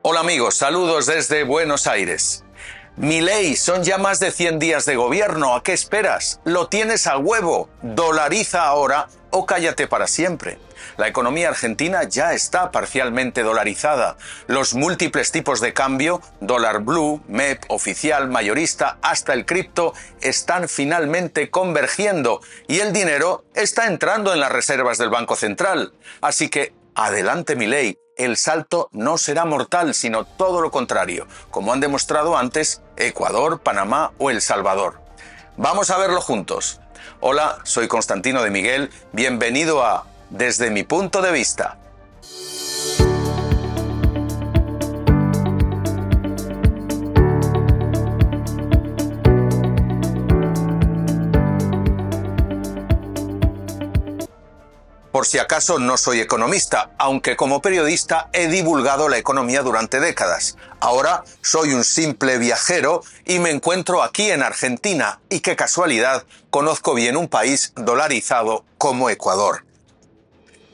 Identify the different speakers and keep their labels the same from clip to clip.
Speaker 1: Hola amigos, saludos desde Buenos Aires. Milei, son ya más de 100 días de gobierno, ¿a qué esperas? Lo tienes a huevo, dolariza ahora o cállate para siempre. La economía argentina ya está parcialmente dolarizada. Los múltiples tipos de cambio, dólar blue, MEP, oficial, mayorista, hasta el cripto, están finalmente convergiendo y el dinero está entrando en las reservas del Banco Central. Así que adelante Milei. El salto no será mortal, sino todo lo contrario, como han demostrado antes Ecuador, Panamá o El Salvador. Vamos a verlo juntos. Hola, soy Constantino de Miguel, bienvenido a Desde mi punto de vista. Por si acaso no soy economista, aunque como periodista he divulgado la economía durante décadas. Ahora soy un simple viajero y me encuentro aquí en Argentina, y qué casualidad, conozco bien un país dolarizado como Ecuador.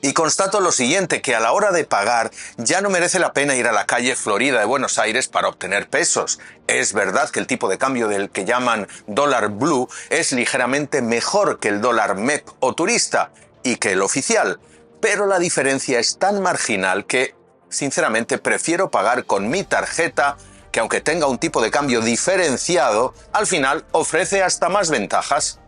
Speaker 1: Y constato lo siguiente, que a la hora de pagar ya no merece la pena ir a la calle Florida de Buenos Aires para obtener pesos. Es verdad que el tipo de cambio del que llaman dólar blue es ligeramente mejor que el dólar MEP o turista, y que el oficial, pero la diferencia es tan marginal que, sinceramente, prefiero pagar con mi tarjeta, que aunque tenga un tipo de cambio diferenciado, al final ofrece hasta más ventajas.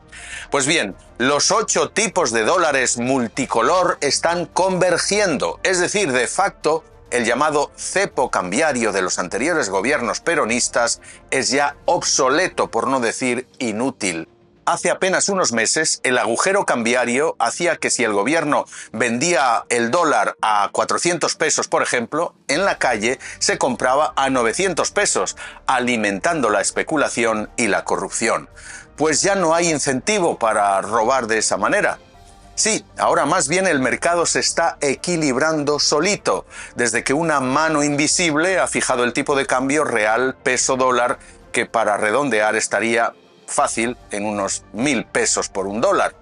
Speaker 1: Pues bien, los 8 tipos de dólares multicolor están convergiendo, es decir, de facto, el llamado cepo cambiario de los anteriores gobiernos peronistas es ya obsoleto, por no decir inútil. Hace apenas unos meses, el agujero cambiario hacía que si el gobierno vendía el dólar a 400 pesos, por ejemplo, en la calle se compraba a 900 pesos, alimentando la especulación y la corrupción. Pues ya no hay incentivo para robar de esa manera. Sí, ahora más bien el mercado se está equilibrando solito, desde que una mano invisible ha fijado el tipo de cambio real peso-dólar, que para redondear estaría fácil en unos 1000 pesos por un dólar.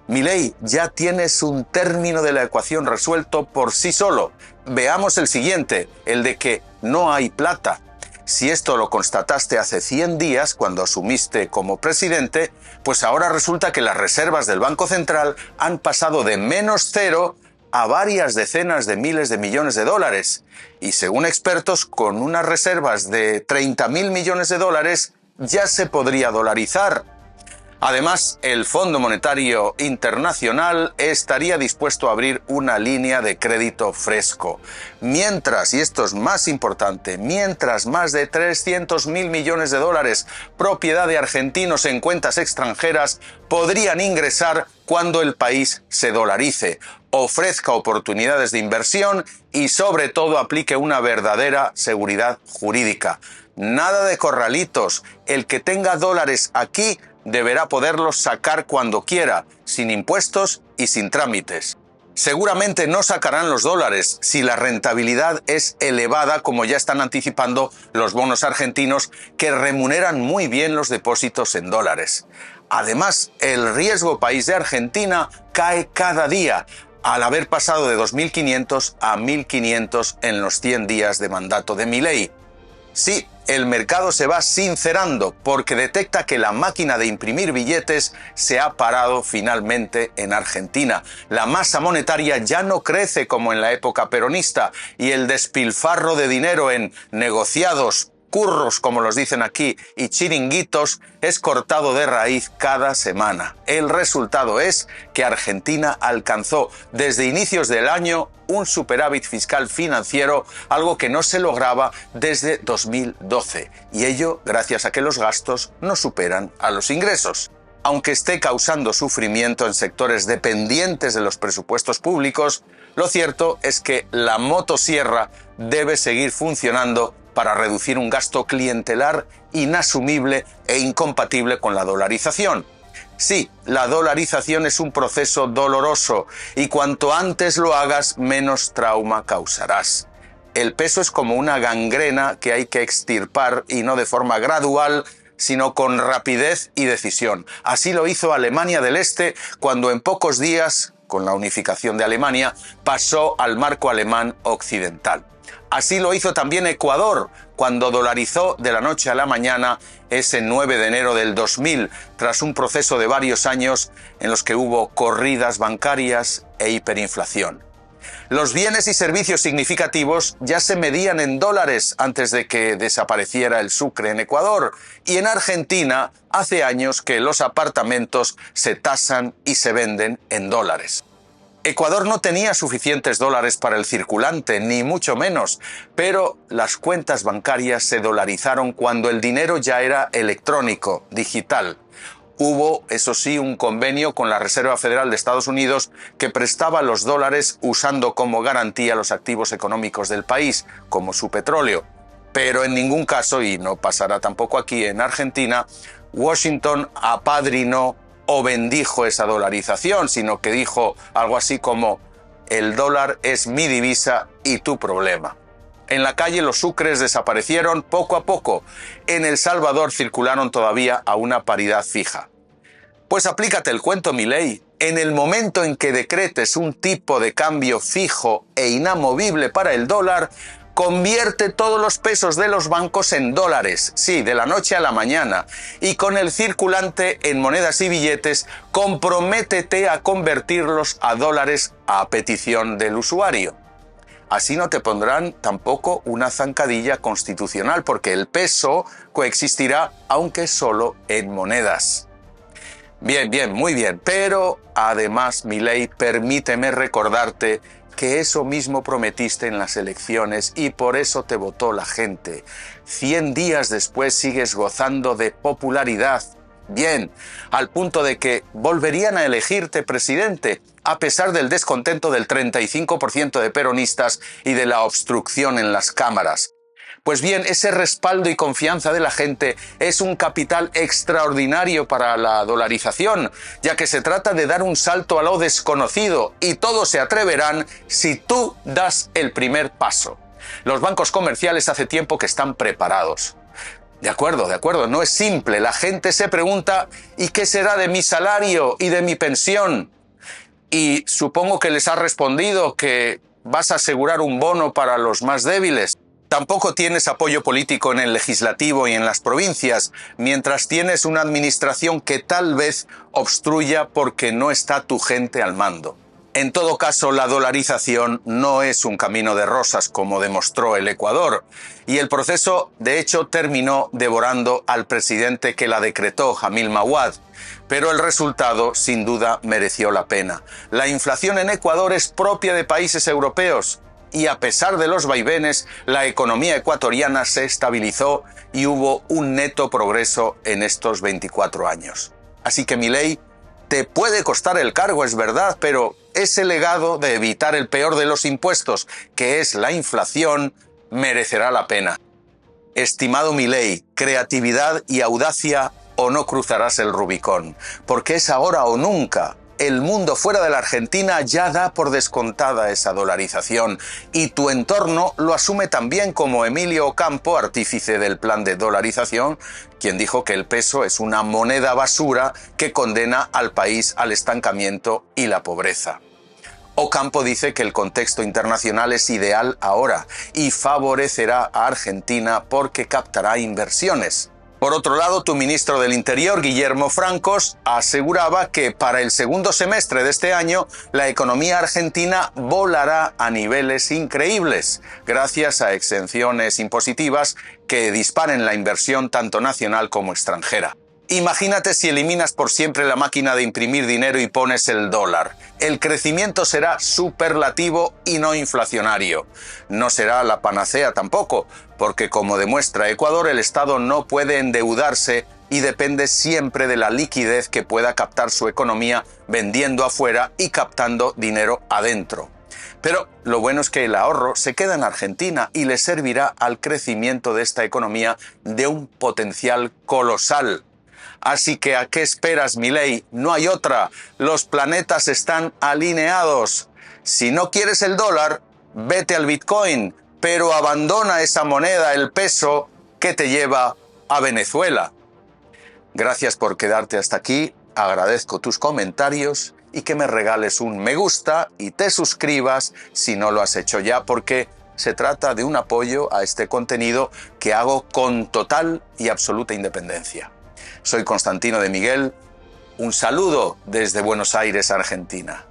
Speaker 1: Milei, ya tienes un término de la ecuación resuelto por sí solo. Veamos el siguiente, el de que no hay plata. Si esto lo constataste hace 100 días, cuando asumiste como presidente, pues ahora resulta que las reservas del Banco Central han pasado de -0 a varias decenas de miles de millones de dólares. Y según expertos, con unas reservas de 30.000 millones de dólares, ya se podría dolarizar. Además, el Fondo Monetario Internacional estaría dispuesto a abrir una línea de crédito fresco. Mientras, y esto es más importante, mientras más de 300.000 millones de dólares, propiedad de argentinos en cuentas extranjeras, podrían ingresar cuando el país se dolarice, ofrezca oportunidades de inversión y sobre todo aplique una verdadera seguridad jurídica. Nada de corralitos. El que tenga dólares aquí deberá poderlos sacar cuando quiera, sin impuestos y sin trámites. Seguramente no sacarán los dólares si la rentabilidad es elevada, como ya están anticipando los bonos argentinos, que remuneran muy bien los depósitos en dólares. Además, el riesgo país de Argentina cae cada día, al haber pasado de 2.500 a 1.500 en los 100 días de mandato de Milei. Sí, el mercado se va sincerando porque detecta que la máquina de imprimir billetes se ha parado finalmente en Argentina. La masa monetaria ya no crece como en la época peronista y el despilfarro de dinero en negociados, curros, como los dicen aquí, y chiringuitos es cortado de raíz cada semana. El resultado es que Argentina alcanzó desde inicios del año un superávit fiscal financiero, algo que no se lograba desde 2012, y ello gracias a que los gastos no superan a los ingresos. Aunque esté causando sufrimiento en sectores dependientes de los presupuestos públicos, lo cierto es que la motosierra debe seguir funcionando para reducir un gasto clientelar inasumible e incompatible con la dolarización. Sí, la dolarización es un proceso doloroso y cuanto antes lo hagas, menos trauma causarás. El peso es como una gangrena que hay que extirpar y no de forma gradual, sino con rapidez y decisión. Así lo hizo Alemania del Este cuando en pocos días, con la unificación de Alemania, pasó al marco alemán occidental. Así lo hizo también Ecuador, cuando dolarizó de la noche a la mañana ese 9 de enero del 2000, tras un proceso de varios años en los que hubo corridas bancarias e hiperinflación. Los bienes y servicios significativos ya se medían en dólares antes de que desapareciera el sucre en Ecuador, y en Argentina hace años que los apartamentos se tasan y se venden en dólares. Ecuador no tenía suficientes dólares para el circulante, ni mucho menos, pero las cuentas bancarias se dolarizaron cuando el dinero ya era electrónico, digital. Hubo, eso sí, un convenio con la Reserva Federal de Estados Unidos que prestaba los dólares usando como garantía los activos económicos del país, como su petróleo. Pero en ningún caso, y no pasará tampoco aquí en Argentina, Washington apadrinó o bendijo esa dolarización, sino que dijo algo así como: el dólar es mi divisa y tu problema. En la calle los sucres desaparecieron poco a poco. En El Salvador circularon todavía a una paridad fija. Pues aplícate el cuento, Milei. En el momento en que decretes un tipo de cambio fijo e inamovible para el dólar, convierte todos los pesos de los bancos en dólares, sí, de la noche a la mañana, y con el circulante en monedas y billetes, comprométete a convertirlos a dólares a petición del usuario. Así no te pondrán tampoco una zancadilla constitucional, porque el peso coexistirá, aunque solo en monedas. Bien, muy bien, pero además, Milei, permíteme recordarte que eso mismo prometiste en las elecciones y por eso te votó la gente. 100 días después sigues gozando de popularidad. Bien, al punto de que volverían a elegirte presidente, a pesar del descontento del 35% de peronistas y de la obstrucción en las cámaras. Pues bien, ese respaldo y confianza de la gente es un capital extraordinario para la dolarización, ya que se trata de dar un salto a lo desconocido y todos se atreverán si tú das el primer paso. Los bancos comerciales hace tiempo que están preparados. De acuerdo, no es simple. La gente se pregunta: ¿y qué será de mi salario y de mi pensión? Y supongo que les has respondido que vas a asegurar un bono para los más débiles. Tampoco tienes apoyo político en el legislativo y en las provincias, mientras tienes una administración que tal vez obstruya porque no está tu gente al mando. En todo caso, la dolarización no es un camino de rosas, como demostró el Ecuador, y el proceso, de hecho, terminó devorando al presidente que la decretó, Jamil Mahuad. Pero el resultado, sin duda, mereció la pena. La inflación en Ecuador es propia de países europeos, y a pesar de los vaivenes, la economía ecuatoriana se estabilizó y hubo un neto progreso en estos 24 años. Así que, Milei, te puede costar el cargo, es verdad, pero ese legado de evitar el peor de los impuestos, que es la inflación, merecerá la pena. Estimado Milei, creatividad y audacia o no cruzarás el Rubicón, porque es ahora o nunca. El mundo fuera de la Argentina ya da por descontada esa dolarización y tu entorno lo asume también, como Emilio Ocampo, artífice del plan de dolarización, quien dijo que el peso es una moneda basura que condena al país al estancamiento y la pobreza. Ocampo dice que el contexto internacional es ideal ahora y favorecerá a Argentina porque captará inversiones. Por otro lado, tu ministro del Interior, Guillermo Francos, aseguraba que para el segundo semestre de este año la economía argentina volará a niveles increíbles, gracias a exenciones impositivas que disparen la inversión tanto nacional como extranjera. Imagínate si eliminas por siempre la máquina de imprimir dinero y pones el dólar. El crecimiento será superlativo y no inflacionario. No será la panacea tampoco, porque como demuestra Ecuador, el Estado no puede endeudarse y depende siempre de la liquidez que pueda captar su economía vendiendo afuera y captando dinero adentro. Pero lo bueno es que el ahorro se queda en Argentina y le servirá al crecimiento de esta economía de un potencial colosal. Así que, ¿a qué esperas, Milei? No hay otra. Los planetas están alineados. Si no quieres el dólar, vete al Bitcoin, pero abandona esa moneda, el peso, que te lleva a Venezuela. Gracias por quedarte hasta aquí. Agradezco tus comentarios y que me regales un me gusta y te suscribas si no lo has hecho ya, porque se trata de un apoyo a este contenido que hago con total y absoluta independencia. Soy Constantino de Miguel, un saludo desde Buenos Aires, Argentina.